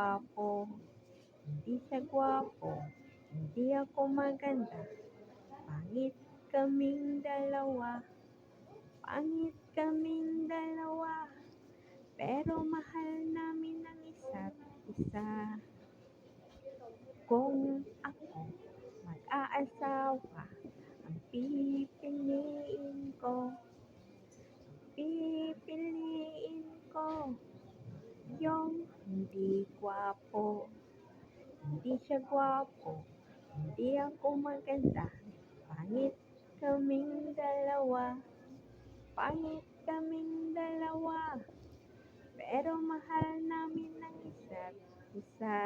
gwapo, hindi siya gwapo, hindi ako maganda. Pangit kaming dalawa, pangit kaming dalawa, pero mahal namin ang isa't isa. Kung ako mag-aasawa, ang pipiliin ko yung hindi gwapo, hindi siya gwapo, hindi ako maganda. Pangit kaming dalawa, pangit kaming dalawa, pero mahal namin ang isa't isa.